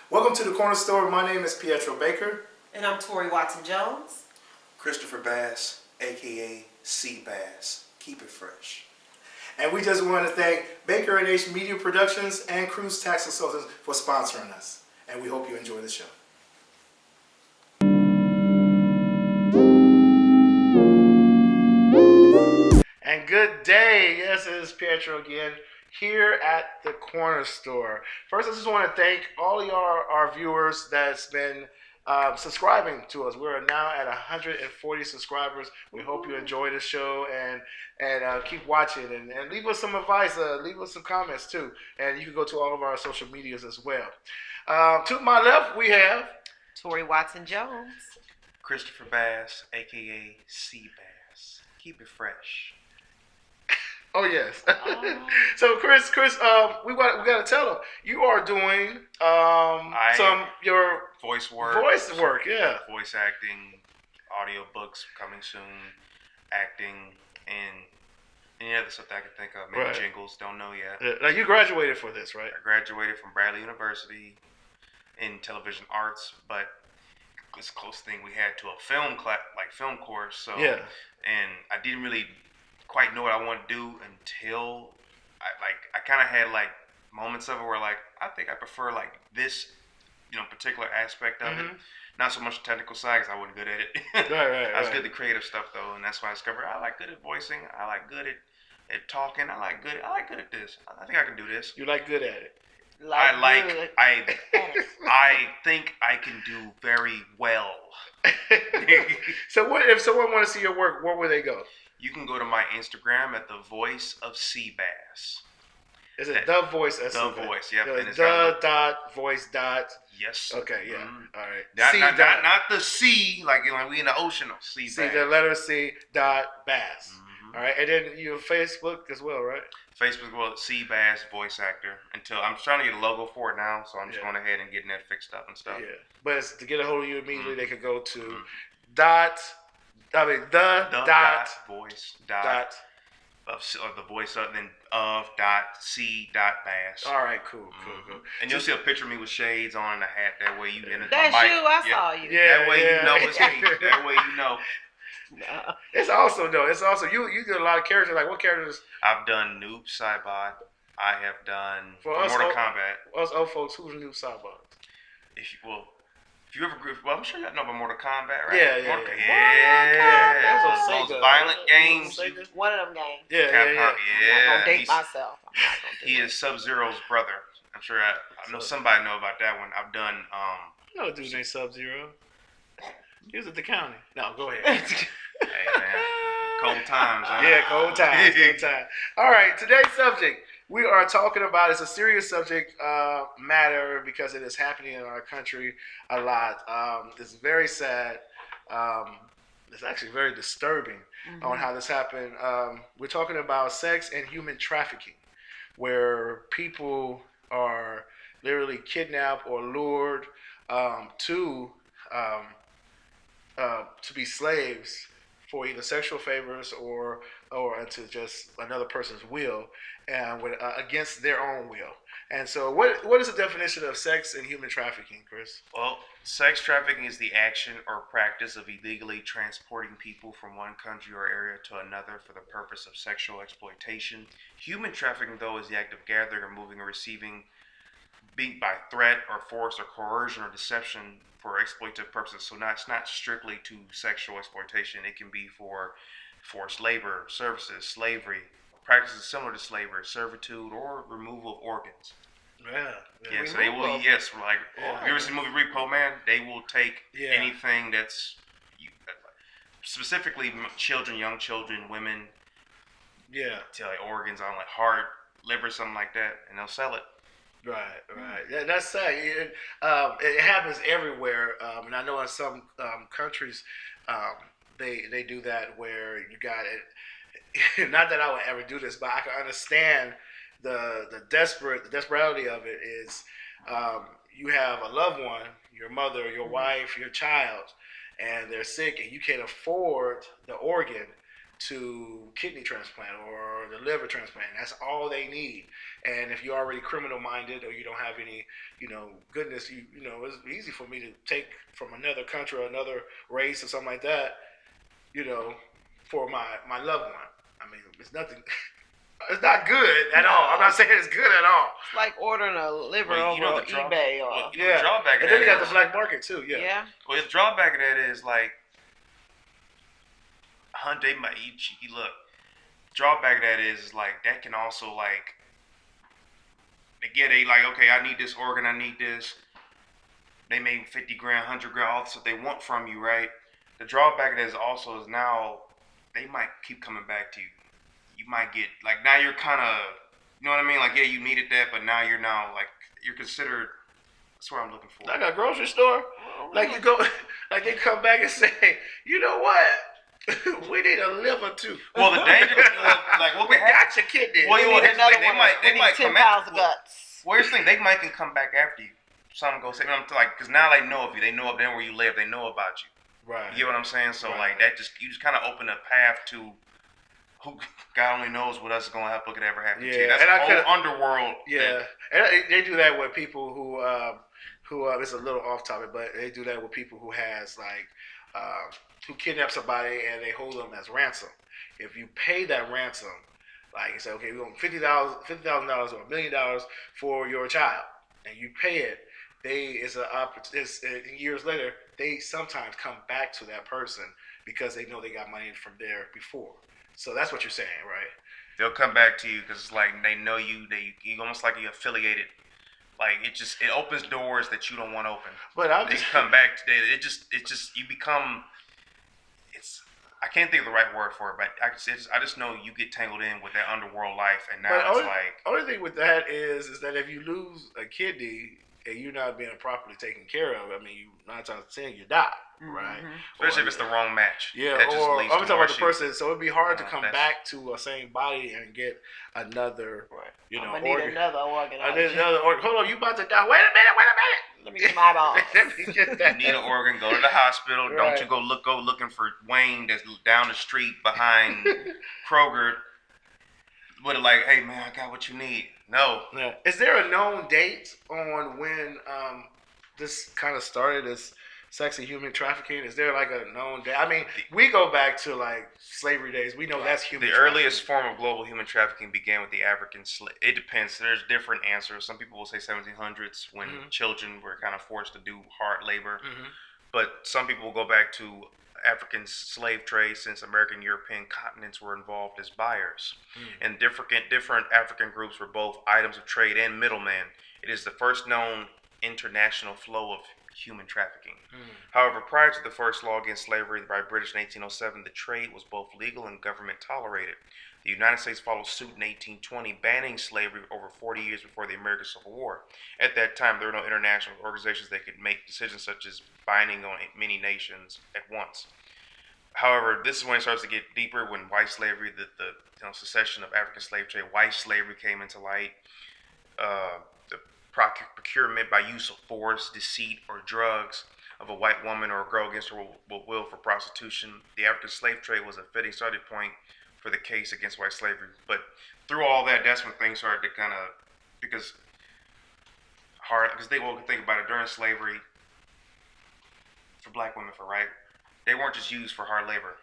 Welcome to the Corner Store. My name is Pietro Baker. And I'm Tori Watson-Jones. Christopher Bass, aka C Bass. Keep it fresh. And we just want to thank Baker and H Media Productions and Cruise Tax Consultants for sponsoring us. And we hope you enjoy the show. And good day. Yes, it is Pietro again here at the Corner Store. First, I just want to thank all of our viewers that's been subscribing to us. We're now at 140 subscribers. We hope you enjoy the show and keep watching and leave us some advice. Leave us some comments too. And you can go to all of our social medias as well. To my left, we have Tori Watson-Jones. Christopher Bass, aka C Bass. Keep it fresh. Oh yes. So Chris, we got to tell them you are doing your voice work. Yeah. Voice acting, audio books coming soon, acting, and any other stuff that I can think of. Maybe jingles. Don't know yet. Now you graduated for this, right? I graduated from Bradley University in television arts, but it's the close thing we had to a film course. So yeah. And I didn't really quite know what I want to do until I kind of had like moments of it where like I think I prefer like this particular aspect of it, not so much the technical side because I wasn't good at it. Right. I was good at the creative stuff though, and that's why I discovered I like good at voicing, I like good at talking, I like good at this. I think I can do this. You like good at it. I think I can do very well. So what if someone want to see your work? Where would they go? You can go to my Instagram at the Voice of C Bass. Is it the Voice of C Bass? The Voice, yep. And it's the voice. Yes. Okay, yeah. All right. Not the C, like we in the ocean of C Bass. C, the letter C dot Bass. All right, and then you have Facebook as well, right? Facebook, C Bass voice actor. Until I'm trying to get a logo for it now, so I'm just going ahead and getting that fixed up and stuff. Yeah, but to get a hold of you immediately, they could go to the voice of the voice of then of dot C dot Bass. All right, cool. And you'll see a picture of me with shades on and a hat. That way you enter That's my mic. you. I saw you. Yeah, that way you know it's me. That way you know. It's also you did a lot of characters. Like what characters? I've done Noob Saibot. I have done for Mortal Kombat. Us old folks, who's Noob Saibot? If you ever I'm sure you know about Mortal Kombat, right? Yeah. Those violent games. One of them games. Yeah. I'm not gonna date myself. He is Sub-Zero's brother. I'm sure I know somebody know about that one. I've done You know a dude named Sub-Zero. He was at the county. No, go ahead. Hey man. Cold times, huh? Yeah, cold times. All right, today's subject we are talking about is a serious subject matter because it is happening in our country a lot. It's very sad. It's actually very disturbing on how this happened. We're talking about sex and human trafficking, where people are literally kidnapped or lured to be slaves for either sexual favors or to just another person's will and against their own will. And so what is the definition of sex and human trafficking, Chris? Well, sex trafficking is the action or practice of illegally transporting people from one country or area to another for the purpose of sexual exploitation. Human trafficking, though, is the act of gathering or moving or receiving being by threat or force or coercion or deception for exploitative purposes. So it's not strictly to sexual exploitation. It can be for forced labor, services, slavery, practices similar to slavery, servitude, or removal of organs. Yeah. So they will. Yes, like you ever seen the movie Repo Man? They will take anything that's specifically children, young children, women. Yeah. To like organs on like heart, liver, something like that, and they'll sell it. Right. Yeah, that's sad. It happens everywhere, and I know in some countries they do that where you got it. Not that I would ever do this, but I can understand the desperation of it. Is you have a loved one, your mother, your wife, your child, and they're sick, and you can't afford the organ to kidney transplant or the liver transplant. That's all they need. And if you're already criminal minded or you don't have any, goodness, it's easy for me to take from another country or another race or something like that, you know, for my loved one. I mean, it's nothing. It's not good at all. I'm not saying it's good at all. It's like ordering a liver over eBay or the drawback. And then you got the black market too. Yeah. Yeah. Well, the drawback of that is like, they might you look. Drawback of that is like that can also like. They like, okay, I need this organ, I need this. They made 50 grand, 100 grand, all this what they want from you, right? The drawback of that is also is now they might keep coming back to you. You might get like now you're kind of, you know what I mean? Like yeah, you needed that, but now you're considered. That's what I'm looking for. Like a grocery store, like you go, like they come back and say, you know what? We need a liver too. Well, the danger, like what we got your kidney. Well, they might 10 pounds of guts. Well, here's the thing, they might can come back after you. Some go say, because now they know of you, they know of them where you live, they know about you. Right. You get what I'm saying? So like that you just kind of open a path to who God only knows what else is gonna could ever happen to you. That's the whole underworld. Yeah, and they do that with people who it's a little off topic, but they do that with people who has like who kidnap somebody and they hold them as ransom. If you pay that ransom, like you say, okay, we want $50,000 or $1 million for your child, and you pay it, years later they sometimes come back to that person because they know they got money from there before. So that's what you're saying, right? They'll come back to you because it's like they know you. You almost like you're affiliated. Like it opens doors that you don't want open. But they come back today. You become. I can't think of the right word for it, but I just know you get tangled in with that underworld life, and now only thing with that is that if you lose a kidney and you're not being properly taken care of, I mean, you 9 times out of 10 you die, right? Especially if it's the wrong match. Yeah, I'm talking about the person. So it'd be hard to come back to a same body and get another, I'm need another organ. Another organ. Hold on, you about to die? Wait a minute. Let me get my balls. Let me get that. You need an organ, go to the hospital. Right. Don't you go looking for Wayne that's down the street behind Kroger. With like, hey man, I got what you need. No. Yeah. Is there a known date on when this kind of started, this sex and human trafficking? Is there like a known date? I mean, we go back to like slavery days. We know that's human trafficking. The earliest form of global human trafficking began with the African slave. It depends. There's different answers. Some people will say 1700s when children were kind of forced to do hard labor. But some people will go back to African slave trade since American and European continents were involved as buyers. And different African groups were both items of trade and middlemen. It is the first known international flow of human trafficking. However, prior to the first law against slavery by British in 1807, the trade was both legal and government tolerated. The United States followed suit in 1820, banning slavery over 40 years before the American Civil War. At that time, there were no international organizations that could make decisions such as binding on many nations at once. However, this is when it starts to get deeper, when white slavery, the secession of African slave trade, white slavery came into light. The procurement by use of force, deceit, or drugs of a white woman or a girl against her will for prostitution. The African slave trade was a fitting starting point for the case against white slavery. But through all that, that's when things started to kind of, because they will think about it, during slavery, for black women, they weren't just used for hard labor.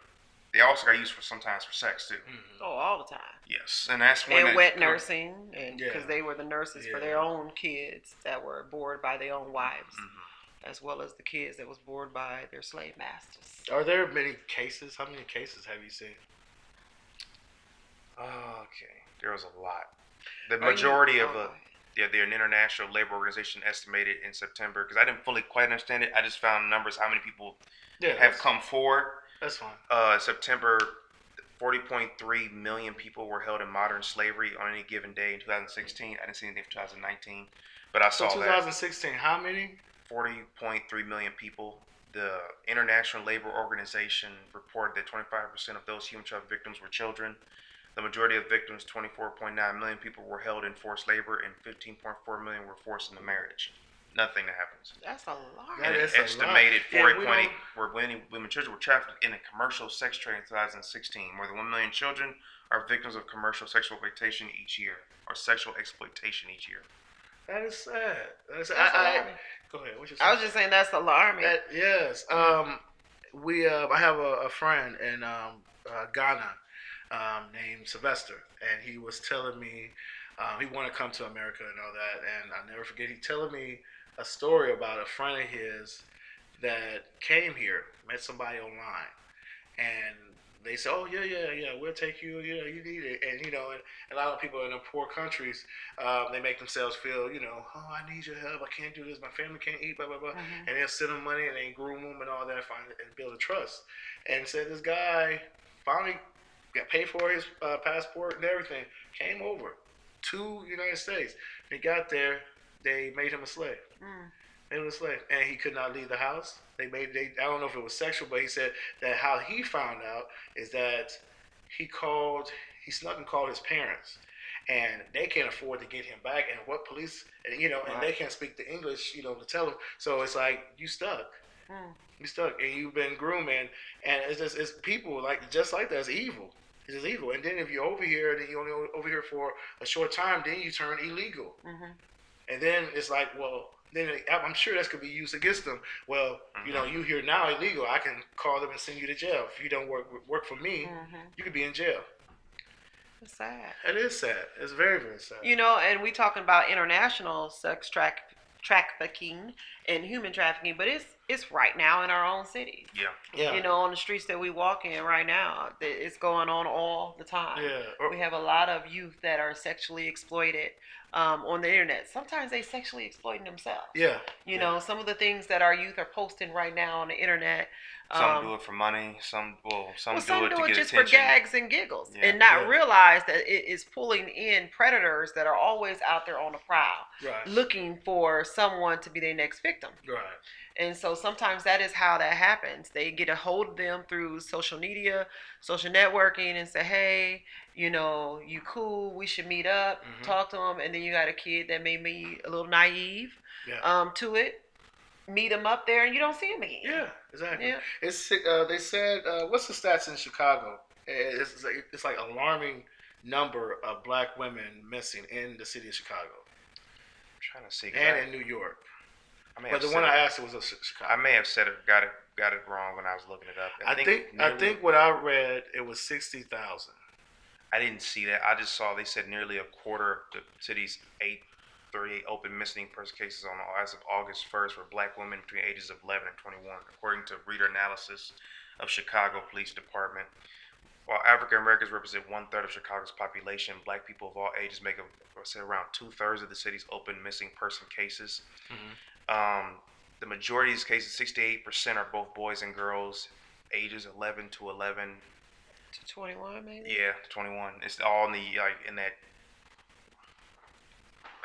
They also got used sometimes for sex too. Oh, all the time. Yes, and that's when wet nursing, and because they were the nurses for their own kids that were bored by their own wives, as well as the kids that was bored by their slave masters. Are there many cases? How many cases have you seen? Okay, there was a lot. The majority of the International Labor Organization estimated in September, because I didn't fully quite understand it. I just found numbers, how many people have come forward. That's fine. September, 40.3 million people were held in modern slavery on any given day in 2016. I didn't see anything for 2019, but I saw 2016, how many? 40.3 million people. The International Labor Organization reported that 25% of those human trafficking victims were children. The majority of victims, 24.9 million people, were held in forced labor, and 15.4 million were forced into marriage. nothing that happens. That's a lot. And an estimated 420 women children were trafficked in a commercial sex trade in 2016. More than 1 million children are victims of commercial sexual exploitation each year, or sexual exploitation each year. That is sad. That's alarming. Go ahead. I was just saying that's alarming. Yes. I have a friend in Ghana named Sylvester, and he was telling me he wanted to come to America and all that, and I'll never forget he telling me a story about a friend of his that came here, met somebody online, and they said, "Oh yeah, we'll take you. You need it." And and a lot of people in the poor countries, they make themselves feel, "Oh, I need your help. I can't do this. My family can't eat. Blah blah blah." Mm-hmm. And they'll send them money and they groom them and all that, and build a trust. And said this guy finally got paid for his passport and everything. Came over to the United States. He got there. They made him a slave. Mm. Made him a slave, and he could not leave the house. I don't know if it was sexual, but he said that how he found out is that he snuck and called his parents, and they can't afford to get him back. And what police, and they can't speak the English, to tell him. So it's like you stuck. You stuck, and you've been grooming, and it's people just like that. It's evil. It's just evil. And then if you're over here, then you're only over here for a short time, then you turn illegal. Mm-hmm. And then it's like, well, then I'm sure that could be used against them. Well, you here now illegal. I can call them and send you to jail. If you don't work for me, you could be in jail. It's sad. It is sad. It's very, very sad. And we talking about international sex trafficking and human trafficking, but it's right now in our own cities. Yeah. On the streets that we walk in right now, it's going on all the time. Yeah. We have a lot of youth that are sexually exploited on the internet. Sometimes they sexually exploiting themselves. Yeah. Some of the things that our youth are posting right now on the internet. Some do it for money. Some do it to get just attention. For gags and giggles, and not realize that it is pulling in predators that are always out there on the prowl, looking for someone to be their next victim. Right. And so sometimes that is how that happens. They get a hold of them through social media, social networking, and say, "Hey, you cool? We should meet up, talk to them." And then you got a kid that may be a little naive to it. Meet them up there, and you don't see them again. Yeah, exactly. Yeah. It's they said, what's the stats in Chicago? It's like alarming number of black women missing in the city of Chicago. I'm trying to see. And in New York. But the one I asked was Chicago. I may have said it, got it wrong when I was looking it up. I think what I read, it was 60,000. I didn't see that. I just saw they said nearly a quarter of the city's 838 open missing person cases as of August 1st were black women between ages of 11 and 21, according to reader analysis of Chicago Police Department. While African Americans represent 1/3 of Chicago's population, black people of all ages make up, around 2/3 of the city's open missing person cases. The majority of these cases, 68%, are both boys and girls, ages 11 to 21, maybe. Yeah, 21. It's all in that.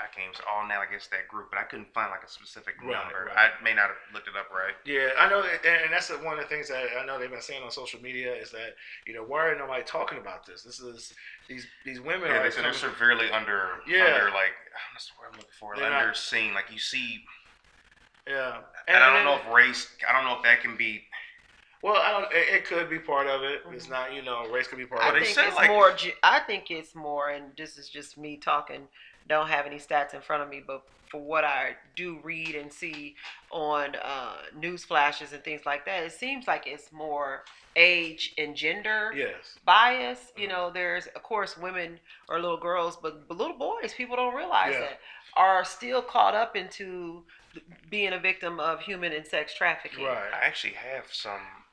I can't say all now. I guess that group, but I couldn't find a specific number. Right. I may not have looked it up right. Yeah, I know, and that's one of the things that I know they've been saying on social media is that why ain't nobody talking about this? This is these women. Yeah, they said they're severely under that's the word I'm looking for. Underseen, you see. Yeah, and I don't know if race. I don't know if that can be. Well, it could be part of it. It's not, race could be part of it. I think it's more, and this is just me talking. Don't have any stats in front of me, but for what I do read and see on news flashes and things like that, it seems like it's more age and gender bias. There's, of course, women or little girls, but little boys, people don't realize that, are still caught up into being a victim of human and sex trafficking. Right. I actually have some.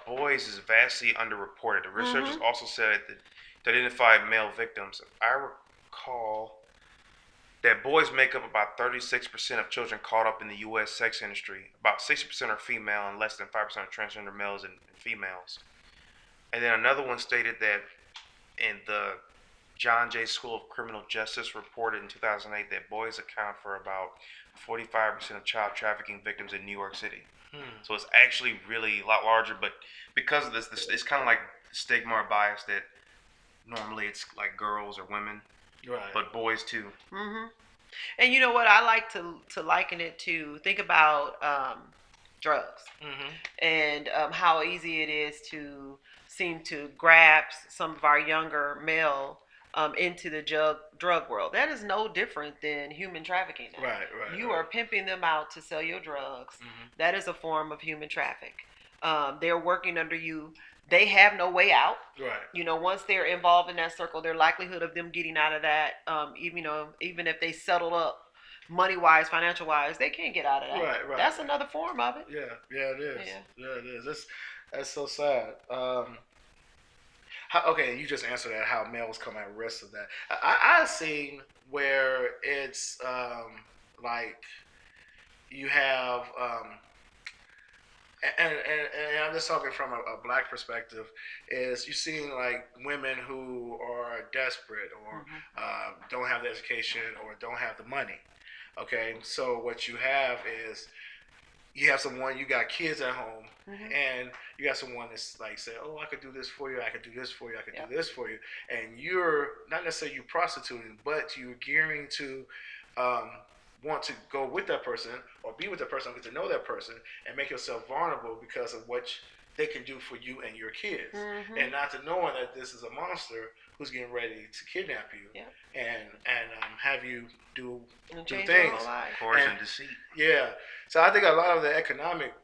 Boys is vastly underreported. The researchers also said that to identify male victims, I recall that boys make up about 36% of children caught up in the U.S. sex industry. About 60% are female, and less than 5% are transgender males and females. And then another one stated that in the John Jay School of Criminal Justice reported in 2008 that boys account for about 45% of child trafficking victims in New York City. So it's actually really a lot larger, but because of this it's kind of like stigma or bias that normally it's like girls or women, but boys too. And you know what? I like to liken it to think about drugs Mm-hmm. and how easy it is to seem to grab some of our younger male into the drug world. That is no different than human trafficking now. Right. You are pimping them out to sell your drugs. Mm-hmm. That is a form of human traffic. They're working under you. They have no way out. Right. You know, once they're involved in that circle, their likelihood of them getting out of that, even if they settle up money wise, financial wise, they can't get out of that. Right. That's another form of it. Yeah, it is. Yeah. Yeah, it is. That's so sad. Okay, you just answered that. How males come at risk of that. I've seen where it's like you have and I'm just talking from a black perspective, is you seeing like women who are desperate or don't have the education or don't have the money. Okay, so what you have is you have someone, you got kids at home, and you got someone that's like say, oh, I could do this for you, I could do this for you, I could do this for you, and you're not necessarily you prostituting, but you're gearing to want to go with that person or be with that person, get to know that person, and make yourself vulnerable because of what they can do for you and your kids, and not to knowing that this is a monster who's getting ready to kidnap you and have you do things. Coercion, deceit. Yeah, so I think a lot of the economic,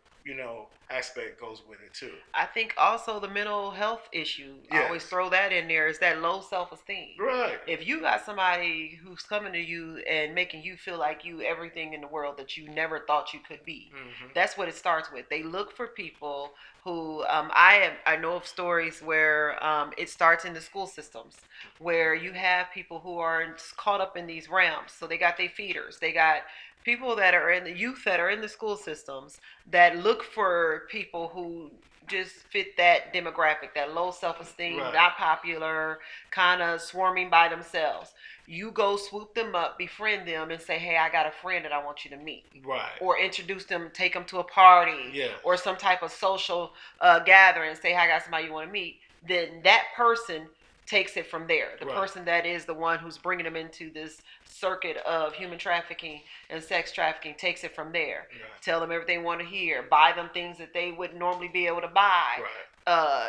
aspect goes with it too. I think also the mental health issue. I always throw that in there. Is that low self-esteem? Right. If you got somebody who's coming to you and making you feel like you everything in the world that you never thought you could be, that's what it starts with. They look for people who I know of stories where it starts in the school systems where you have people who are caught up in these realms. So they got their feeders. They got people that are in the youth that are in the school systems that look for people who just fit that demographic, that low self-esteem, not popular, kind of swarming by themselves. You go swoop them up, befriend them, and say, hey, I got a friend that I want you to meet. Right. Or introduce them, take them to a party or some type of social gathering and say, hey, I got somebody you want to meet. Then that person takes it from there. The person that is the one who's bringing them into this circuit of human trafficking and sex trafficking takes it from there. Tell them everything they want to hear. Buy them things that they wouldn't normally be able to buy.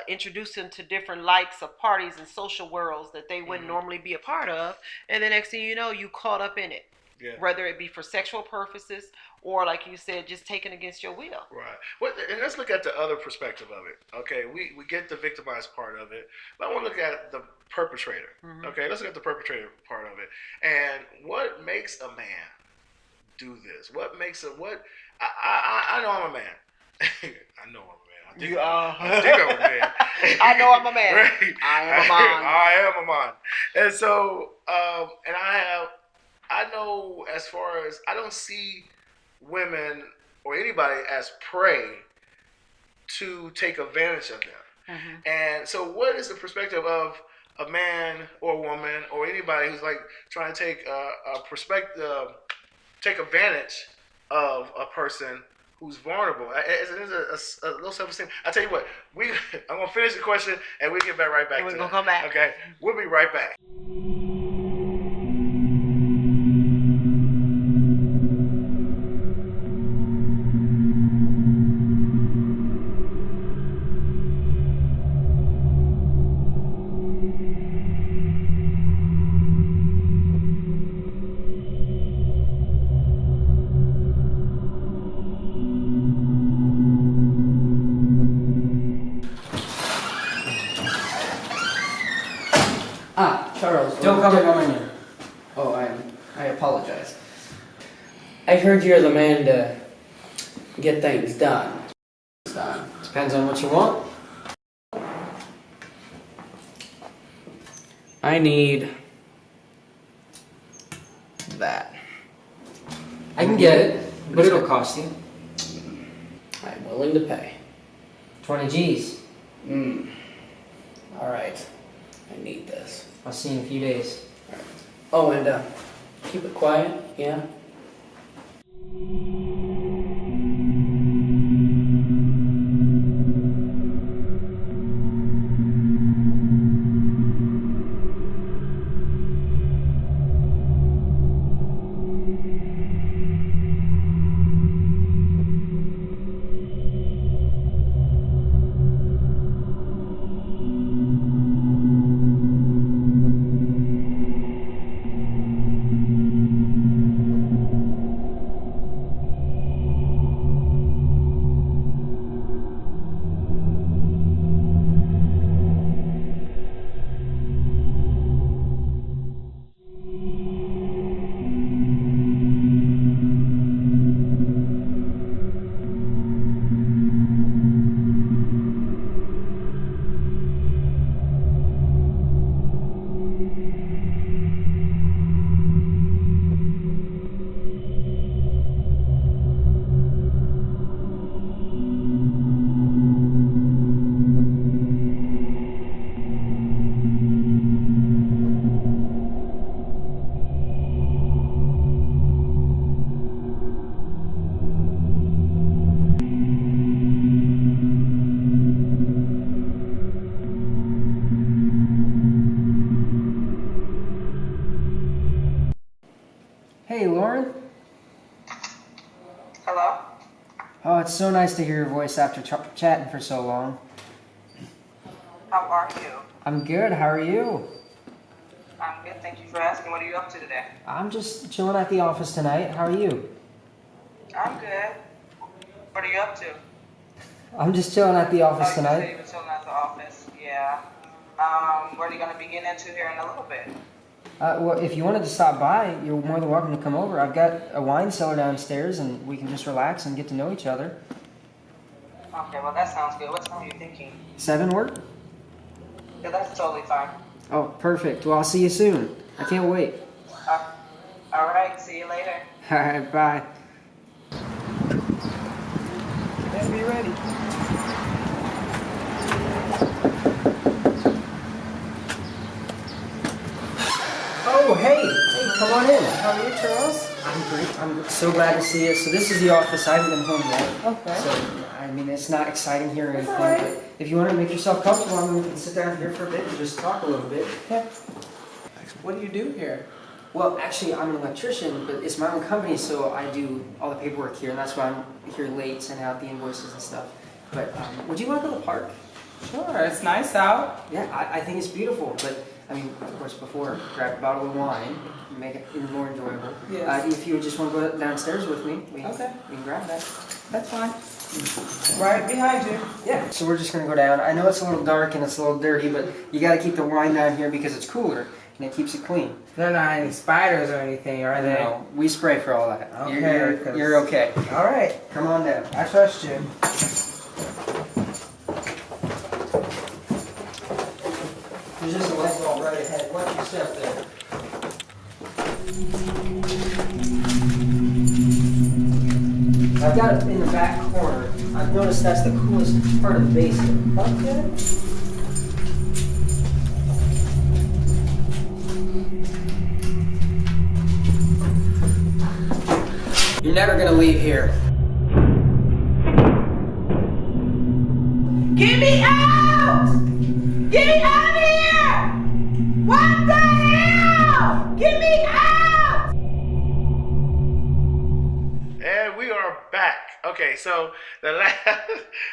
Introduce them to different likes of parties and social worlds that they wouldn't normally be a part of. And the next thing you know, you caught up in it. Whether it be for sexual purposes or, like you said, just taken against your will. Right. Well, and let's look at the other perspective of it. Okay, we get the victimized part of it, but I want to look at the perpetrator. Okay, let's look at the perpetrator part of it. And what makes a man do this? What makes a what? I know I'm a man. I know I'm a man. I think I'm a man. I know I'm a man. Right. I am a man. I am a man. And so, and I know as far as I don't see women or anybody as prey to take advantage of them. And so what is the perspective of a man or woman or anybody who's like trying to take a perspective, take advantage of a person who's vulnerable? It's a low self-esteem. I tell you what, I'm gonna finish the question and we'll get right back. We're gonna come back. Okay, we'll be right back. Charles. Don't call me by my name. Oh, I apologize. I heard you're the man to get things done. Depends on what you want. I need that. I can get it, but it'll cost you. I'm willing to pay. 20 G's. Alright. I need this. I'll see you in a few days. Right. Oh, and keep it quiet, yeah? Hello? Oh, it's so nice to hear your voice after chatting for so long. How are you? I'm good. How are you? I'm good, thank you for asking. What are you up to today? I'm just chilling at the office tonight. How are you? I'm good. What are you up to? I'm just chilling at the office Oh, you said tonight. you were chilling at the office. Yeah. What are you going to be getting into here in a little bit? Well, if you wanted to stop by, you're more than welcome to come over. I've got a wine cellar downstairs, and we can just relax and get to know each other. Okay, well, that sounds good. What time are you thinking? 7 work? Yeah, that's totally fine. Oh, perfect. Well, I'll see you soon. I can't wait. All right, see you later. All right, bye. And be ready. Oh, hey, come on in. How are you, Charles? I'm great. I'm so glad to see you. So this is the office. I haven't been home yet. Okay. So, I mean, it's not exciting here or anything, all right. but if you want to make yourself comfortable, I mean, we can sit down here for a bit and just talk a little bit. Yeah. What do you do here? Well, actually, I'm an electrician, but it's my own company, so I do all the paperwork here, and that's why I'm here late, sending out the invoices and stuff. But would you want to go to the park? Sure, it's nice out. Yeah, I think it's beautiful, but I mean, of course, before, grab a bottle of wine, make it even more enjoyable. Yes. If you just want to go downstairs with me, we Okay. can grab that. That's fine. Right behind you. Yeah, so we're just going to go down. I know it's a little dark and it's a little dirty, but you got to keep the wine down here because it's cooler and it keeps it clean. There are not any spiders or anything, are they? No, we spray for all that. Okay, 'cause- You're okay. All right. Come on down. I trust you. There's just a light bulb right ahead. Watch your step there. I've got it in the back corner. I've noticed that's the coolest part of the basement. Okay. You're never gonna leave here. Get me out! Get me out of here! What the hell? Get me out! And we are back. Okay, so the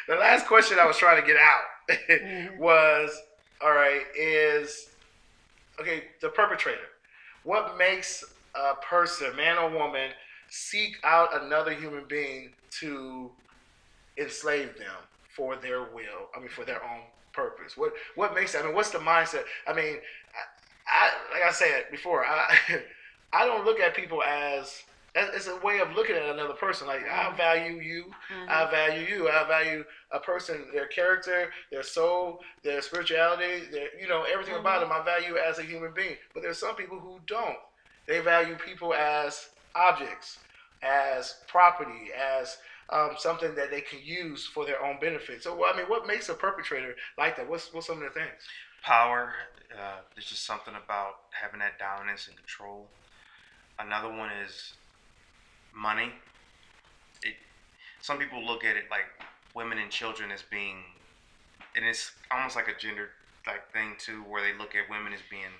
last question I was trying to get out was, all right, is, okay, the perpetrator. What makes a person, man or woman, seek out another human being to enslave them for their will? I mean, for their own purpose. What makes that? I mean, what's the mindset? I mean, I like I said before, I don't look at people as it's a way of looking at another person. Like, I value you, I value you, I value a person, their character, their soul, their spirituality, their, everything about them. I value as a human being. But there's some people who don't. They value people as objects, as property, as something that they can use for their own benefit. So, I mean, what makes a perpetrator like that? What's some of the things? Power. There's just something about having that dominance and control. Another one is money. Some people look at it like women and children as being, and it's almost like a gender like thing too, where they look at women as being,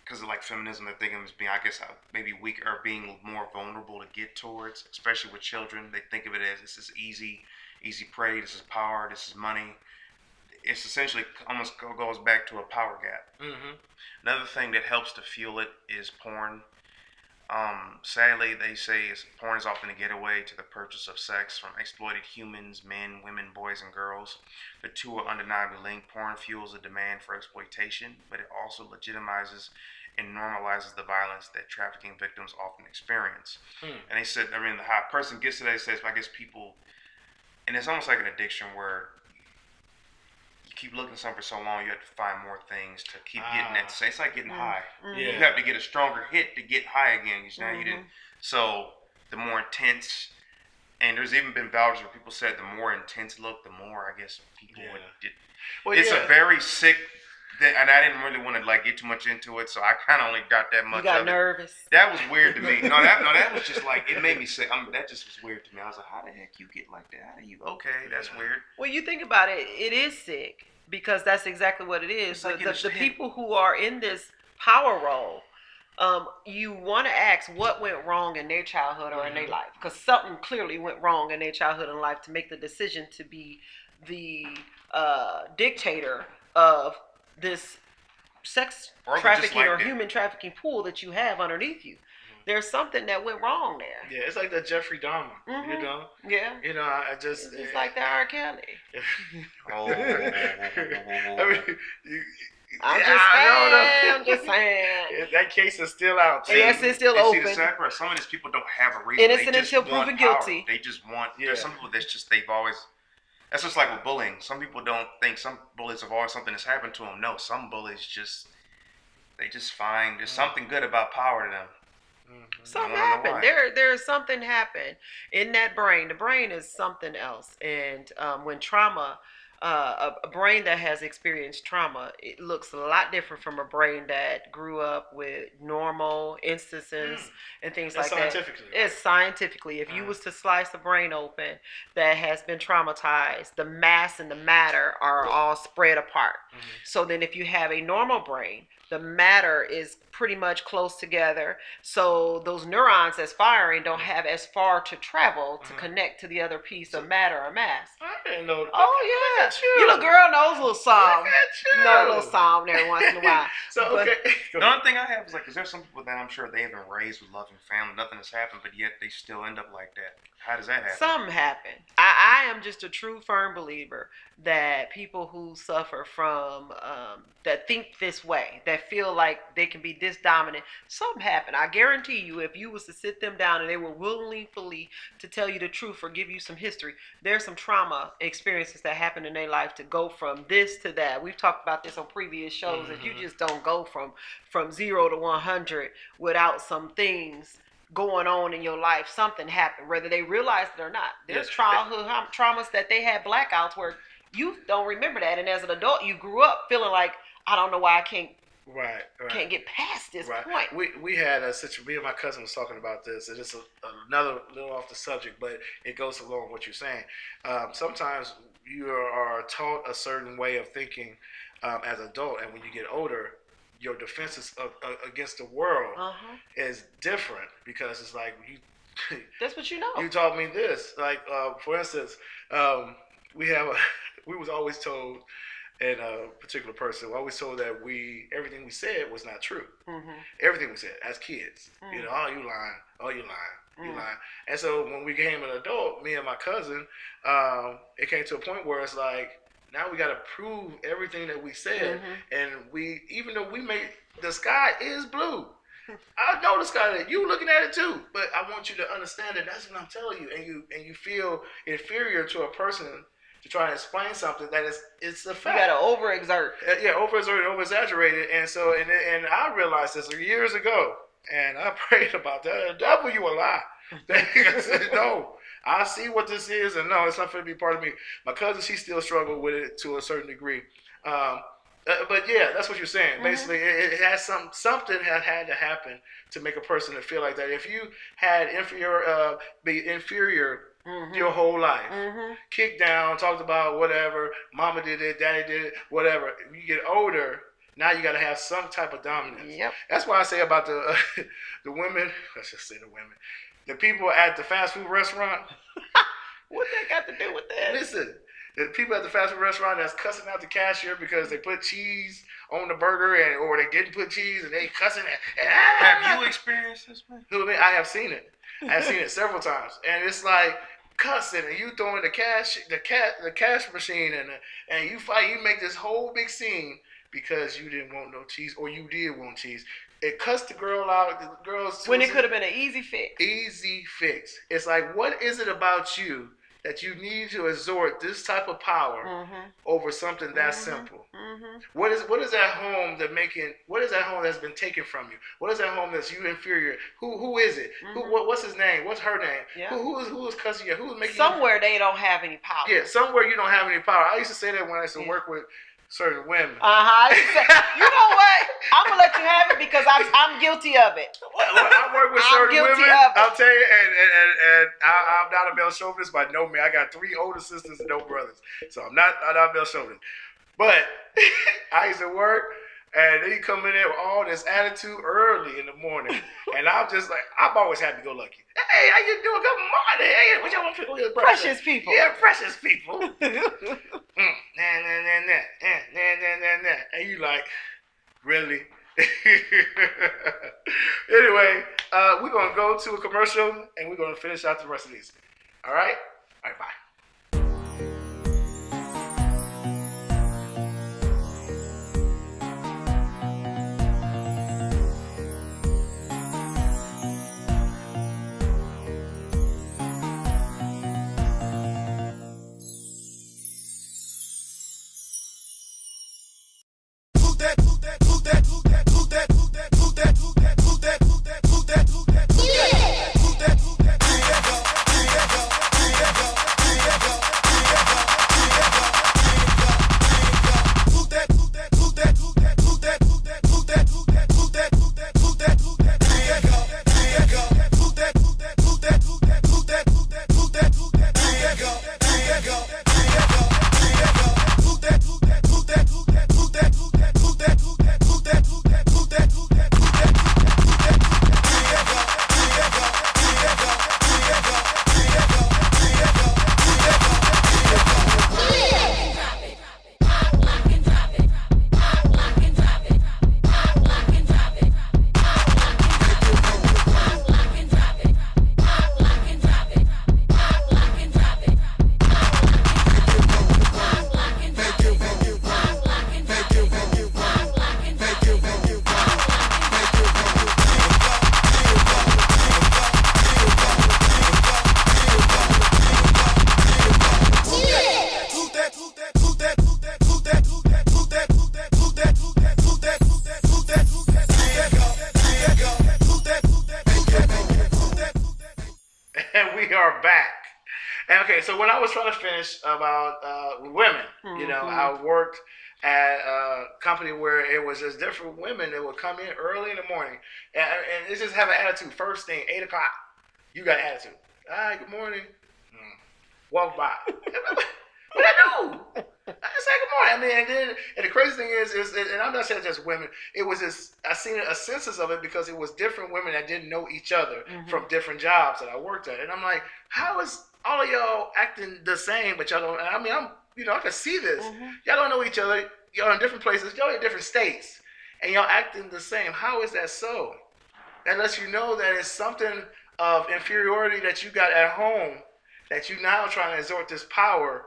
because of like feminism, they think of them as being, I guess, maybe weaker or being more vulnerable to get towards, especially with children. They think of it as this is easy prey, this is power, this is money. It's essentially almost goes back to a power gap. Mm-hmm. Another thing that helps to fuel it is porn. Sadly, they say porn is often a getaway to the purchase of sex from exploited humans, men, women, boys, and girls. The two are undeniably linked. Porn fuels the demand for exploitation, but it also legitimizes and normalizes the violence that trafficking victims often experience. And they said, I mean, the hot person gets to that, says, I guess people, and it's almost like an addiction where you keep looking for something for so long, you have to find more things to keep getting that. It's like getting high. Yeah. You have to get a stronger hit to get high again. Because now you didn't. So the more intense, and there's even been vouchers where people said the more intense look, the more I guess people would. Well, It's a very sick. And I didn't really want to like get too much into it, so I kind of only got that much. You got of nervous. It. That was weird to me. That was just like it made me sick. That just was weird to me. I was like, how the heck you get like that? How do you? Okay, that's weird. Well, you think about it, it is sick because that's exactly what it is. It's like The people who are in this power role, you want to ask what went wrong in their childhood or in their life, because something clearly went wrong in their childhood and life to make the decision to be the dictator of this sex Or they just trafficking or liked it. human trafficking pool that you have underneath you. There's something that went wrong there. Yeah, it's like that Jeffrey Dahmer. You know. Yeah. You know, I just. It's like the R. Kelly. Oh. I mean, I'm just saying. That case is still out. Too. Yes, it's still And open. See, the sad part, some of these people don't have a reason. Innocent they just until want proven power. guilty. They just want. Yeah. There's some people that's just they've always. That's just like with bullying. Some people don't think some bullies have always something that's happened to them. No, some bullies just they just find there's something good about power to them. Something I wanna know happened. why. There's something happened in that brain. The brain is something else. And when trauma, a brain that has experienced trauma, it looks a lot different from a brain that grew up with normal instances and things like that. It's scientifically. If you was to slice a brain open that has been traumatized, the mass and the matter are all spread apart. So then if you have a normal brain, the matter is pretty much close together. So those neurons that's firing don't have as far to travel to connect to the other piece of matter or mass. I didn't know. Oh, yeah. Look at you. Your little girl knows a little song. Look at you. Know a little song every once in a while. So, But- okay. The only thing I have is like, is there some people that I'm sure they have been raised with loving family, nothing has happened, but yet they still end up like that? How does that happen? Something happened. I am just a true firm believer that people who suffer from that think this way, that feel like they can be this dominant, something happened. I guarantee you, if you was to sit them down and they were willingly to tell you the truth or give you some history, there's some trauma experiences that happened in their life to go from this to that. We've talked about this on previous shows. That you just don't go from 0 to 100 without some things going on in your life. Something happened, whether they realize it or not. There's childhood traumas that they had blackouts where you don't remember that, and as an adult you grew up feeling like, I don't know why I can't get past this point. We had a situation. Me and my cousin was talking about this, and it's another little off the subject, but it goes along with what you're saying. Sometimes you are taught a certain way of thinking as an adult, and when you get older, your defenses against the world is different, because it's like that's what you know. You taught me this. Like for instance, we was always told, and a particular person was always told that everything we said was not true. Everything we said as kids, you know, oh, you lying, oh, you lying, you lying. And so when we became an adult, me and my cousin, it came to a point where it's like, now we got to prove everything that we said, and even though we made the sky is blue. I know the sky, that you looking at it too, but I want you to understand that that's what I'm telling you, and you feel inferior to a person to try and explain something that it's a fact. You gotta overexert. Yeah, overexert, over-exaggerated, and so and I realized this years ago, and I prayed about that. The devil, you a lie. I said, no, I see what this is, and no, it's not going to be part of me. My cousin, she still struggled with it to a certain degree. But yeah, that's what you're saying. Basically, it has something had to happen to make a person to feel like that. If you had be inferior your whole life, kicked down, talked about whatever, mama did it, daddy did it, whatever. You get older, now you got to have some type of dominance. Yep. That's why I say about the women. Let's just say the women, the people at the fast food restaurant. What that got to do with that? Listen. The people at the fast food restaurant that's cussing out the cashier because they put cheese on the burger, or they didn't put cheese, and they cussing. Have you experienced this, man? I have seen it. I have seen it several times, and it's like cussing, and you throwing the cash machine, and you fight. You make this whole big scene because you didn't want no cheese, or you did want cheese. It cussed the girl out. The girls when it could have been an easy fix. Easy fix. It's like, what is it about you that you need to exert this type of power over something that simple? What is that home what is that home that's been taken from you? What is that home that's you inferior? Who is it? What's his name? What's her name? Yeah. Who is cussing you? Who is making somewhere they don't have any power. Yeah, somewhere you don't have any power. I used to say that when I used to work with certain women. You know what? I'm gonna let you have it because I'm guilty of it. When I work with certain women, I'll tell you, and I'm not a male chauvinist by no means. I got 3 older sisters and no brothers, so I'm not a male chauvinist. But I used to work And then you come in there with all this attitude early in the morning. And I'm just like, I'm always happy go lucky. Hey, how you doing? Good morning. Hey, what y'all want to go get breakfast? Precious people. Yeah, precious people. Nah. And you like, really? Anyway, we're going to go to a commercial and we're going to finish out the rest of these. All right? All right, bye. And we are back. And okay, so when I was trying to finish about women, you know, I worked at a company where it was just different women that would come in early in the morning and it just have an attitude. First thing, 8 o'clock, you got attitude. Hi, good morning. Walk by. What I do? I say good morning. I mean, and the crazy thing is, and I'm not saying just women. It was just I seen a census of it because it was different women that didn't know each other from different jobs that I worked at, and I'm like, how is all of y'all acting the same, but y'all don't? I mean, I can see this. Y'all don't know each other. Y'all in different places. Y'all in different states, and y'all acting the same. How is that so? That lets you know that it's something of inferiority that you got at home that you now trying to exert this power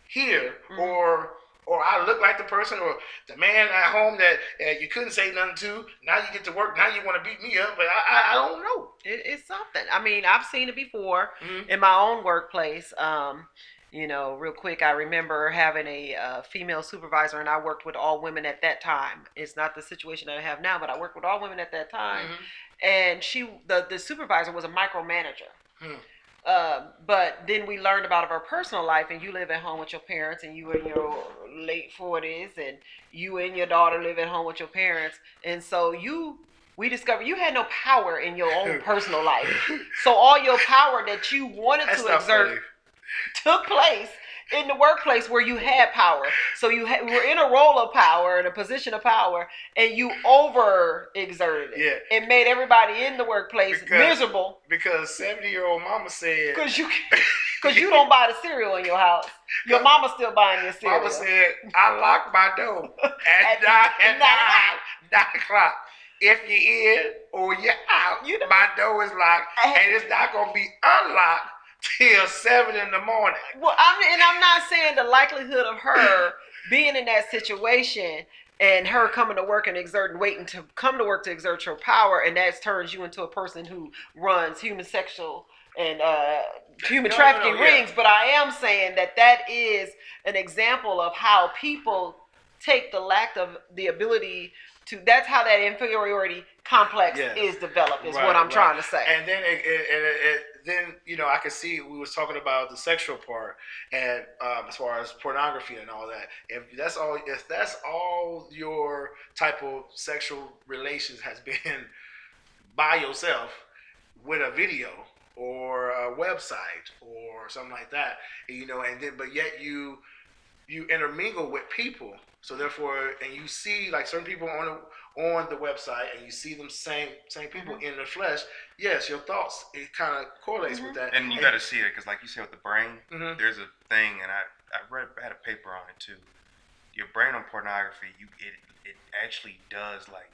here, or I look like the person, or the man at home that you couldn't say nothing to. Now you get to work. Now you want to beat me up, but I don't know. It's something. I mean, I've seen it before in my own workplace. You know, real quick, I remember having a female supervisor, and I worked with all women at that time. It's not the situation that I have now, but I worked with all women at that time. And the supervisor was a micromanager. But then we learned about her personal life, and you live at home with your parents, and you in your late 40s, and you and your daughter live at home with your parents, and so we discovered you had no power in your own personal life. So all your power that you wanted to exert took place in the workplace where you had power. So you were in a role of power, in a position of power, and you overexerted it. Yeah. It made everybody in the workplace miserable. Because 70-year-old mama said... Because you don't buy the cereal in your house. Your mama's still buying your cereal. Mama said, I lock my door at 9 o'clock. If you're in or you're out, my door is locked, and it's not going to be unlocked till 7 in the morning. Well, I'm not saying the likelihood of her being in that situation and her coming to work and waiting to come to work to exert her power, and that turns you into a person who runs human sexual and human trafficking rings. But I am saying that is an example of how people take the lack of the ability to. That's how that inferiority complex is developed. Is what I'm trying to say. And then then I could see we was talking about the sexual part, and as far as pornography and all that. If that's all your type of sexual relations has been by yourself with a video or a website or something like that, and then but yet you you intermingle with people. So therefore, and you see like certain people on the website, and you see them same people in the flesh. Yes, your thoughts it kind of correlates with that. And you got to see it because, like you said with the brain, Mhm. there's a thing, and I had a paper on it too. Your brain on pornography, it actually does like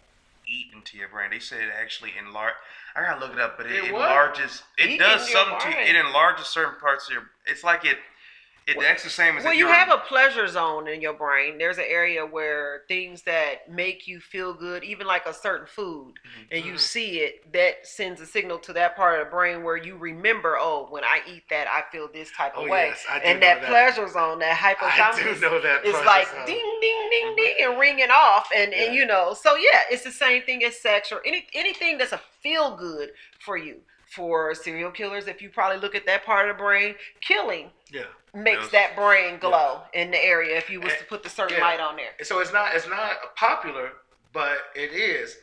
eat into your brain. They say it actually enlarge. I gotta look it up, but it enlarges. It Eat does in your something to brain. it. Enlarges certain parts of your. It's like it acts the same as. Well, if you you're- have a pleasure zone in your brain. There's an area where things that make you feel good, even like a certain food, and you see it, that sends a signal to that part of the brain where you remember, oh, when I eat that, I feel this type of Oh, way. yes, I do and know that that. pleasure zone, that I hypothalamus, do know that. is pleasure like zone. ding, ding, ding, ding, and ringing off. And you know, so yeah, it's the same thing as sex or anything that's a feel good for you. For serial killers, if you probably look at that part of the brain, killing Yeah. makes Yes. that brain glow in the area if you was to put the certain Yeah. light on there. So it's not popular, but it is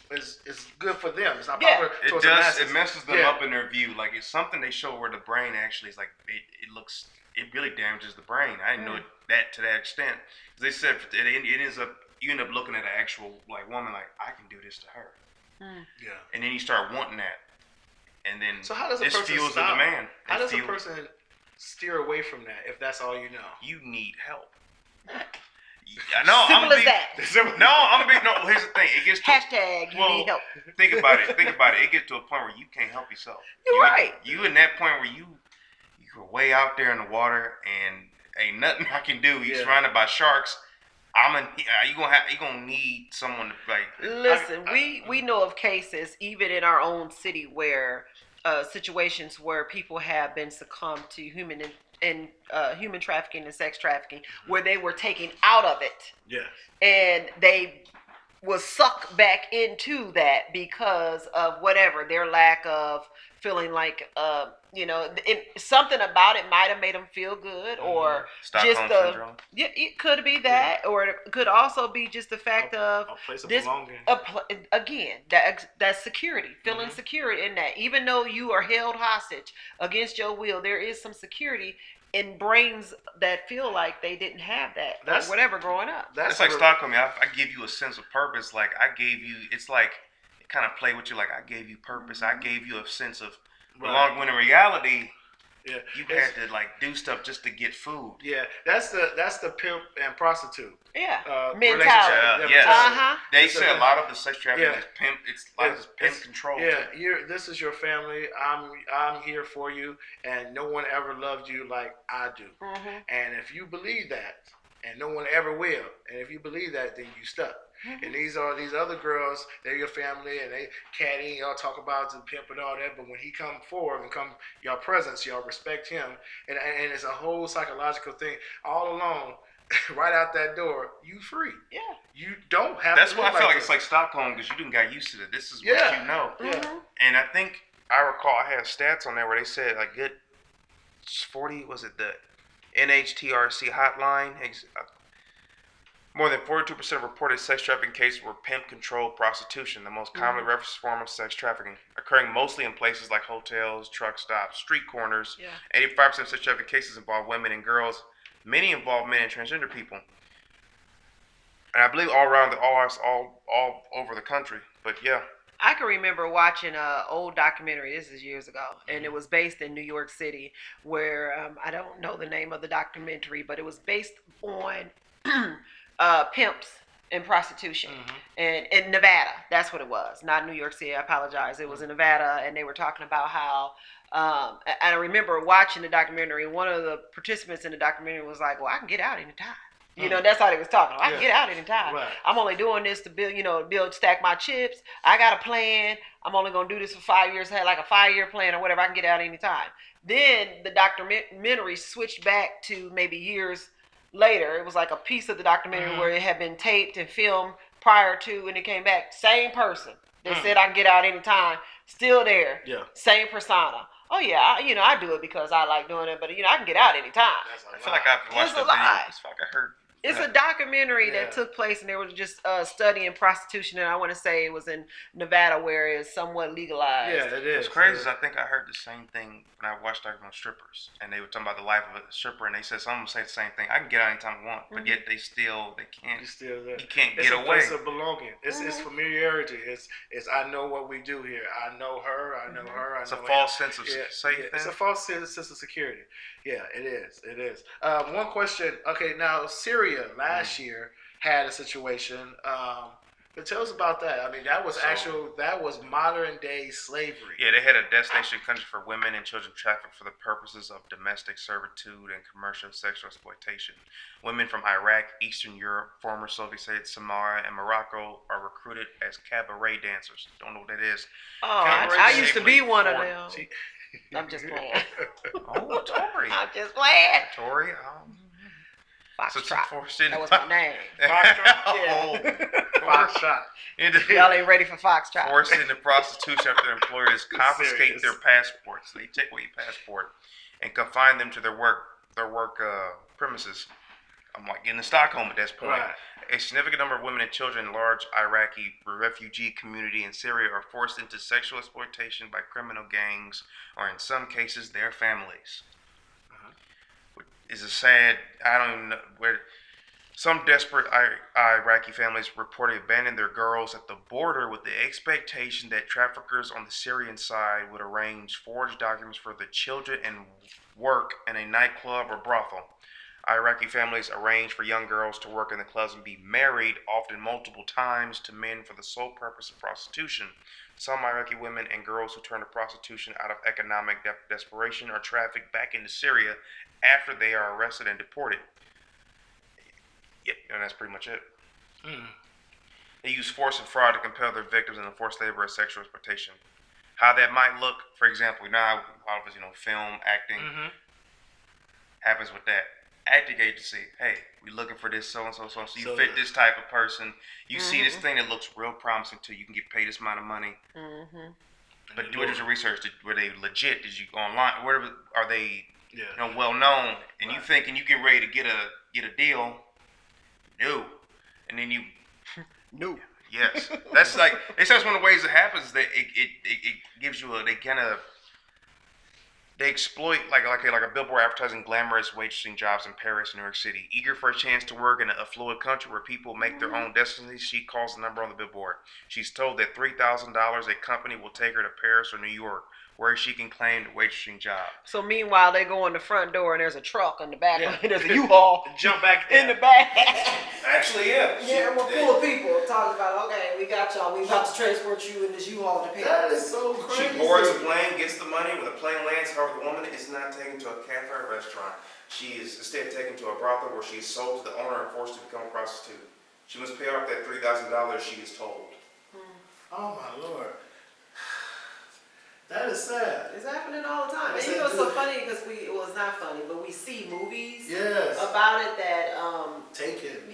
it's good for them. It's not Yeah. popular It towards the does. masses. It messes them Yeah. up in their view. Like it's something they show where the brain actually is like it looks. It really damages the brain. I didn't know it that to that extent. They said it ends up you end up looking at an actual like woman like I can do this to her, Yeah. and then you start wanting that, and then So how does a this person fuels the stop? demand. How It does a fuels- person steer away from that if that's all you know? You need help. No, Simple as that. No, I'm big. No, here's the thing. It gets to Hashtag you Well, need help. think about it. Think about it. It gets to a point where you can't help yourself. You're right. You in that point where you're way out there in the water and ain't nothing I can do. You're Yeah. surrounded by sharks. You gonna need someone to like. Listen, we know of cases even in our own city where situations where people have been succumbed to human trafficking and sex trafficking, where they were taken out of it Yeah. and they was sucked back into that because of whatever their lack of feeling like something about it might have made them feel good or Stockholm just syndrome. yeah, it could be that or it could also be just the fact of A place of this belonging. again that's security, feeling secure in that, even though you are held hostage against your will, there is some security in brains that feel like they didn't have that That's- or whatever growing up. It's like Stockholm. I give you a sense of purpose. Like I gave you. It's like it kind of play with you. Like I gave you purpose. I gave you a sense of belonging. When in reality, Yeah. you had to like do stuff just to get food. Yeah. That's the pimp and prostitute. Yeah, Relationship. mentality. Yes. Uh-huh. They It's say a lot of the sex trafficking Yeah. is pimp. It's like it's pimp control. Yeah, this is your family. I'm here for you, and no one ever loved you like I do. Mm-hmm. And if you believe that, and no one ever will, and if you believe that, then you stuck. And these are these other girls. They're your family, and they caddy. Y'all talk about the pimp and all that. But when he come forward and come your presence, y'all respect him, and it's a whole psychological thing all along. Right out that door, you free. Yeah. You don't have. That's to why live I feel like this. it's like Stockholm because you didn't got used to it. This is what Yeah. you know. Mm-hmm. And I think I recall I had stats on there where they said like good 40 was it the NHTRC hotline. More than 42% of reported sex trafficking cases were pimp-controlled prostitution, the most commonly referenced form of sex trafficking, occurring mostly in places like hotels, truck stops, street corners. Yeah. 85% of sex trafficking cases involve women and girls. Many involve men and transgender people. And I believe all over the country. But yeah. I can remember watching an old documentary. This is years ago, and it was based in New York City, where I don't know the name of the documentary, but it was based on pimps and prostitution, and in Nevada. That's what it was, not New York City. I apologize. It was in Nevada, and they were talking about how. And I remember watching the documentary. One of the participants in the documentary was like, "Well, I can get out anytime." You know, that's how they was talking. I can get out anytime. Right. I'm only doing this to build, stack my chips. I got a plan. I'm only gonna do this for 5 years. I had like a 5-year plan or whatever. I can get out anytime. Then the documentary switched back to maybe years later. It was like a piece of the documentary where it had been taped and filmed prior to, and it came back. Same person that said I can get out anytime. Still there. Yeah. Same persona. Oh yeah, I do it because I like doing it, but I can get out anytime. I feel like I've watched It's a a video. lie. It's like I heard It's a documentary Yeah. that took place, and they were just studying prostitution, and I want to say it was in Nevada, where it's somewhat legalized. Yeah, it is. What's crazy is I think I heard the same thing when I watched documentary on strippers, and they were talking about the life of a stripper, and they said someone say the same thing. I can get out anytime I want, but yet they can't. You still there. You can't It's get a away. place of belonging. It's familiarity. It's I know what we do here. I know her. I know her. I It's a know false him. sense of Yeah, safety. It's a false sense of security. Yeah, it is. It is. One question. Okay, now Syria last year had a situation. But tell us about that. I mean, that was that was modern day slavery. Yeah, they had a destination country for women and children trafficked for the purposes of domestic servitude and commercial sexual exploitation. Women from Iraq, Eastern Europe, former Soviet states, Samoa, and Morocco are recruited as cabaret dancers. Don't know what that is. Oh, Cabaret I used to be safely one of for- them. I'm just playing. Oh, Tori. I'm just playing. Tori. Foxtrot. That was my name. Oh, Foxtrot. Y'all ain't ready for Foxtrot. Forced into prostitution after their employers confiscate Serious. their passports. They take away your passport and confine them to their work premises. I'm like in Stockholm at this point. Right. A significant number of women and children in large Iraqi refugee community in Syria are forced into sexual exploitation by criminal gangs or in some cases their families. Is a sad, I don't even know where. Some desperate Iraqi families reported abandoning their girls at the border with the expectation that traffickers on the Syrian side would arrange forged documents for the children and work in a nightclub or brothel. Iraqi families arrange for young girls to work in the clubs and be married, often multiple times, to men for the sole purpose of prostitution. Some Iraqi women and girls who turn to prostitution out of economic desperation are trafficked back into Syria after they are arrested and deported. Yeah, and that's pretty much it. They use force and fraud to compel their victims into forced labor or sexual exploitation. How that might look, for example, now all of us, film, acting, happens with that. Acting agency, hey, we looking for this so and so. So you fit this type of person. You see this thing that looks real promising to you. You can get paid this amount of money. But do your research. Were they legit? Did you go online? Where are they? Well known. And you thinking you get ready to get a deal? No. And then you. No. Yes, that's like it's just one of the ways it happens. That it gives you they exploit like a billboard advertising glamorous waitressing jobs in Paris and New York City. Eager for a chance to work in a affluent country where people make their own destiny, she calls the number on the billboard. She's told that $3,000 a company will take her to Paris or New York, where she can claim the waitressing job. So meanwhile, they go in the front door and there's a truck in the back. There's a U-Haul. Jump back in the back. Actually, yeah. Yeah, we're full of people talking about, okay, we got y'all. We about to transport you in this U-Haul to Paris. That is so She crazy. boards a plane, gets the money. When the plane lands, however, the woman is not taken to a cafe or restaurant. She is instead taken to a brothel where she is sold to the owner and forced to become a prostitute. She must pay off that $3,000 she is told. Oh my Lord. That is sad. It's happening all the time. Yes, And you know, it it's so do. funny because it's not funny, but we see movies Yes. about it that, Take it.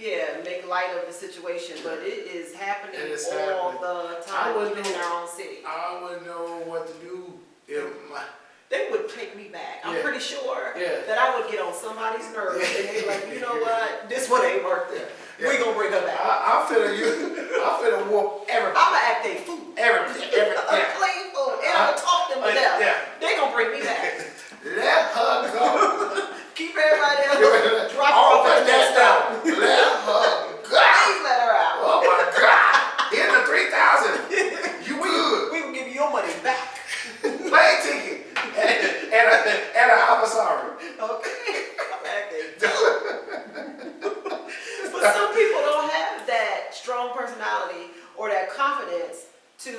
make light of the situation, but it is happening It is all happening. the I time, wouldn't even in know- our own city. I wouldn't know what to do if my. They would take me back. I'm Yeah. pretty sure Yeah. that I would get on somebody's nerves and they're like, you know what, this one ain't worth it. Yeah. We gonna bring her back. I'm finna whoop everybody. I'ma act they food. Everybody. Unclean food. And I'ma talk them to death. Yeah. They gonna bring me back. Let her go. Keep everybody else. Drop her All off but at the that next stop. down. Let her go. Please let her out. Oh my God. Here's the 3,000. You good. We will give you your money back. Plane ticket. And I'm sorry. Okay. I'm acting. But some people don't have that strong personality or that confidence to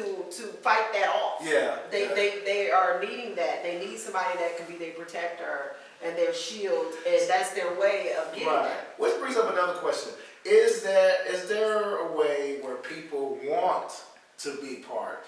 fight that off. Yeah. They are needing that. They need somebody that can be their protector and their shield, and that's their way of getting Right. that. Which brings up another question. Is there a way where people want to be part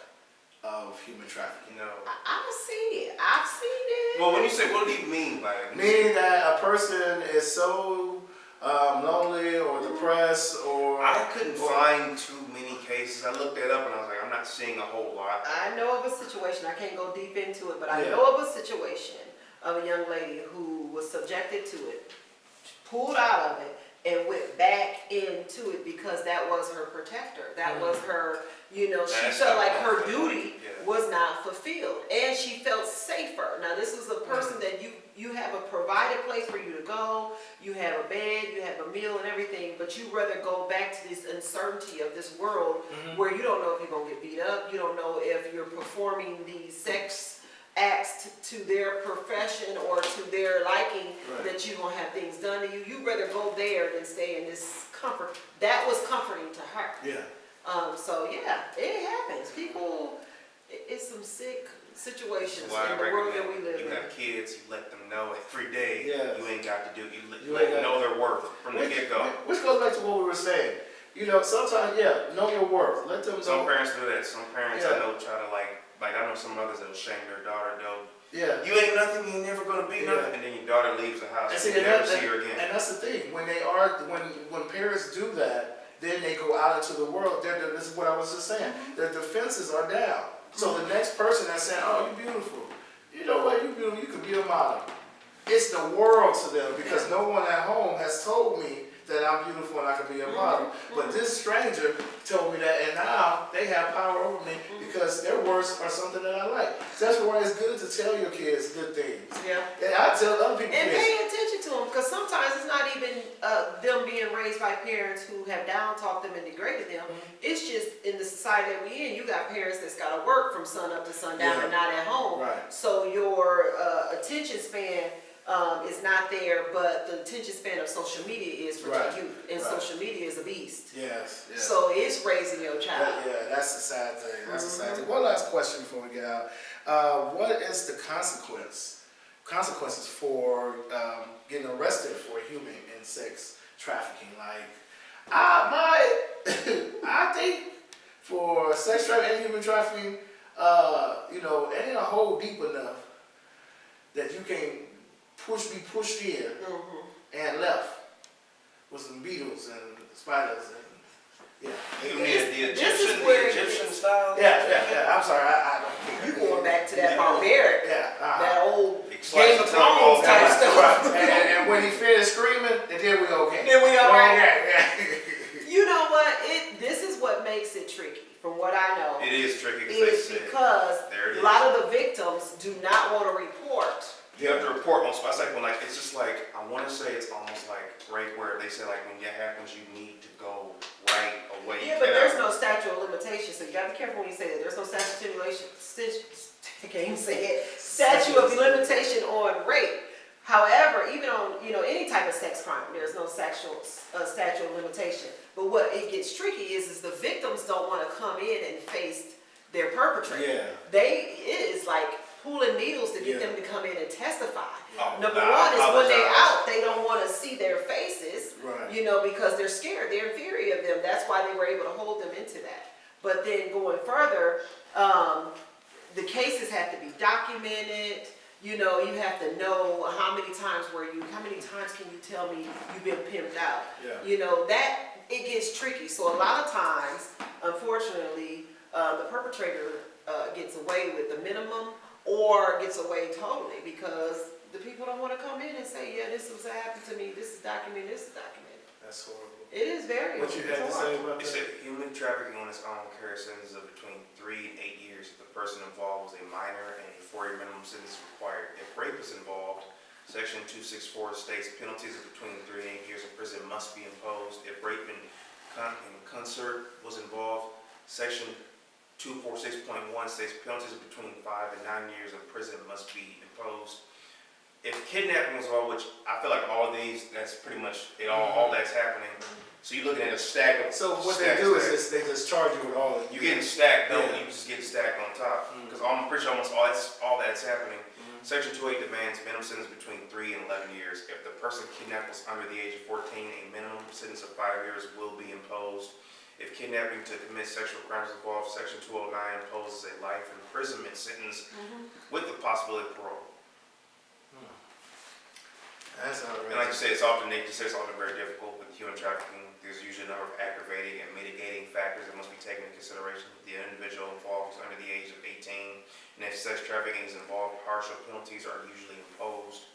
of human trafficking? No. I've seen it. I've seen it. Well, when you say, what do you mean by it? Meaning that a person is so lonely or depressed or... I couldn't find too many cases. I looked that up and I was like, I'm not seeing a whole lot. I know of a situation, I can't go deep into it, but I Yeah. know of a situation of a young lady who was subjected to it, pulled out of it, and went back into it because that was her protector. That was her, she That's felt like not her fulfilled. duty Yeah. was not fulfilled. And she felt safer. Now this is a person that you have a provided place for you to go, you have a bed, you have a meal and everything, but you rather go back to this uncertainty of this world where you don't know if you're gonna get beat up, you don't know if you're performing these sex acts to their profession or to their liking, that you're gonna have things done to you. You'd rather go there than stay in this comfort. That was comforting to her. Yeah. So yeah, it happens. People, it's some sick situations That's why in I the world that recommend we live you in. have kids, you let them know every day. Yes. You ain't got to do. You let ain't them got- know their worth from the get go. Which goes back to what we were saying. Sometimes, know your worth. Let them Some know. parents do that. Some parents Yeah. I know try to like I know some mothers that'll shame their daughter. Yeah. You ain't nothing. You ain't never gonna be Yeah. nothing. And then your daughter leaves the house And and see, you never see her again. and that's the thing. When parents do that, then they go out into the world. This is what I was just saying. Their defenses are down. So the next person that's saying, "Oh, you're beautiful," you know what? You're beautiful. You could be a model. It's the world to them because no one at home has told me that I'm beautiful and I can be a model. But this stranger told me that, and now they have power over me because their words are something that I like. So that's why it's good to tell your kids good things. Yeah. And I tell other people, And kids, pay attention to them, because sometimes it's not even them being raised by parents who have down talked them and degraded them. It's just in the society that we in, you got parents that's got to work from sun up to sundown Yeah. and not at home. Right. So your attention span is not there, but the attention span of social media is for Right. the youth, and Right. social media is a beast. yes. So it's raising your child. That's the sad thing. That's the sad thing. One last question before we get out. What is the consequences for getting arrested for human and sex trafficking? Like, I think for sex trafficking and human trafficking, it ain't a hole deep enough that you can be pushed in and left with some beetles and spiders and You mean the This is where it Egyptian gets- style? yeah. I'm sorry, I don't. You going back to that barbaric, Yeah. that old Slice Game the of tongue Thrones off. type Right, stuff. right. And when he finished screaming, then we okay. Then we all right. Yeah. You know what? This is what makes it tricky, from what I know. It is tricky because Is they say because there it a is. lot of the victims do not want to report. You have to report on spots. Like it's just like I want to say it's almost like rape where they say like when that happens you need to go right away. Yeah, but there's no statute of limitations, so you gotta be careful when you say that. There's no statute of limitation. I can't even say it. Statute of limitation on rape. However, even on any type of sex crime, there's no statute of limitation. But what it gets tricky is the victims don't want to come in and face their perpetrator. Yeah. It is like pulling needles to get Yeah. them to come in and testify. Oh, Number nah, I one is when they're apologize. out, they don't want to see their faces, Right. because they're scared. They're in fear of them. That's why they were able to hold them into that. But then going further, the cases have to be documented. You have to know how many times can you tell me you've been pimped out? Yeah. That it gets tricky. So a lot of times, unfortunately, the perpetrator gets away with the minimum or gets away totally because the people don't want to come in and say, yeah, this was happened to me. This is documented. This is documented. That's horrible. It is very. What you had to say about It that? said human trafficking on its own carries sentences of between 3 and 8 years if the person involved was a minor and a 4-year minimum sentence required. If rape is involved, Section 264 states penalties of between 3 and 8 years in prison must be imposed. If rape in concert was involved, Section 246.1 states penalties of between 5 and 9 years in prison must be imposed. If kidnapping was involved, which I feel like all of these, that's pretty much it. All that's happening. So you're looking at a stack of. So what they do is they just charge you with all of You're getting stacked, don't Yeah. you? Just getting stacked on top. Because I'm pretty sure almost all that's happening. Section 28 demands minimum sentence between 3 and 11 years. If the person kidnapped was under the age of 14, a minimum sentence of 5 years will be imposed. If kidnapping to commit sexual crimes involved, Section 209 imposes a life imprisonment sentence with the possibility of parole. That's outrageous. And like you said, it's often very difficult with human trafficking. There's usually a number of aggravating and mitigating factors that must be taken into consideration. The individual involved is under the age of 18, and if sex trafficking is involved, harsher penalties are usually imposed.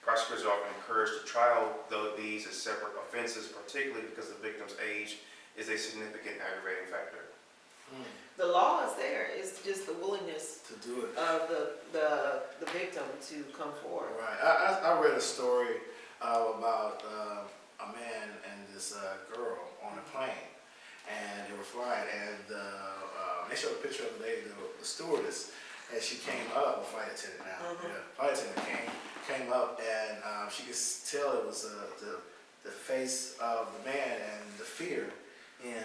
Prosecution prosecutors are often encouraged to trial these as separate offenses, particularly because the victim's age is a significant aggravating factor. The law is there. It's just the willingness To do it. of the victim to come forward. Right. I read a story about a man and this girl on a plane, and they were flying, and they showed a picture of the lady, the stewardess, and she came up, flight attendant now. Yeah, flight attendant came up, and she could tell it was the face of the man and the fear in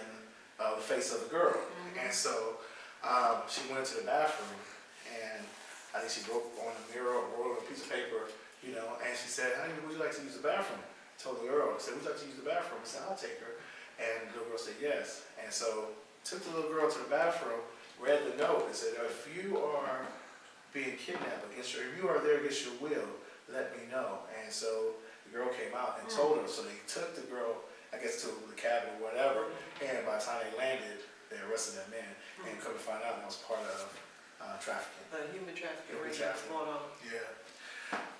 the face of the girl. And so she went to the bathroom, and I think she wrote on the mirror or wrote on a piece of paper, and she said, "Honey, would you like to use the bathroom?" I told the girl, I said, "Would you like to use the bathroom?" I said, "I'll take her." And the little girl said, "Yes." And so took the little girl to the bathroom, read the note, and said, "If you are being kidnapped if you are there against your will, let me know." And so the girl came out and told her. So they took the girl, I guess, to the cabin or whatever, and by the time they landed, they arrested that man, and come to find out that was part of trafficking. Human trafficking Human ring that's trafficking. going on. Yeah.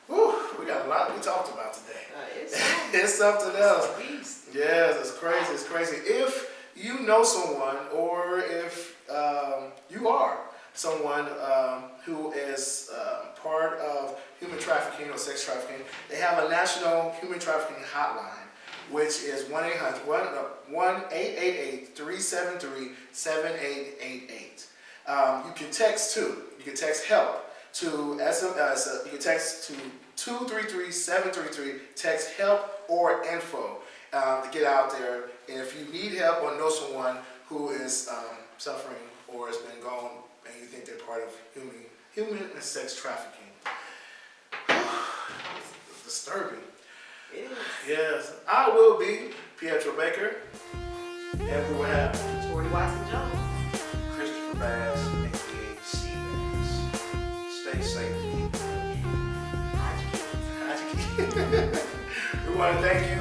Whew, we got a lot we talked about today. It's It's something else. a beast. Yes, it's crazy. It's crazy. If you know someone, or if you are someone who is part of human trafficking or sex trafficking, they have a national human trafficking hotline, which is 1-888-373-7888. You can text too. You can text help to SMS. You can text to 233-733. Text help or info to get out there. And if you need help or know someone who is suffering or has been gone, and you think they're part of human and sex trafficking, it's disturbing. It is. Yes, I will be Pietro Baker, and we will have Tori Watson Jones. Christopher Bass, aka Seabass. Stay safe. We want to thank you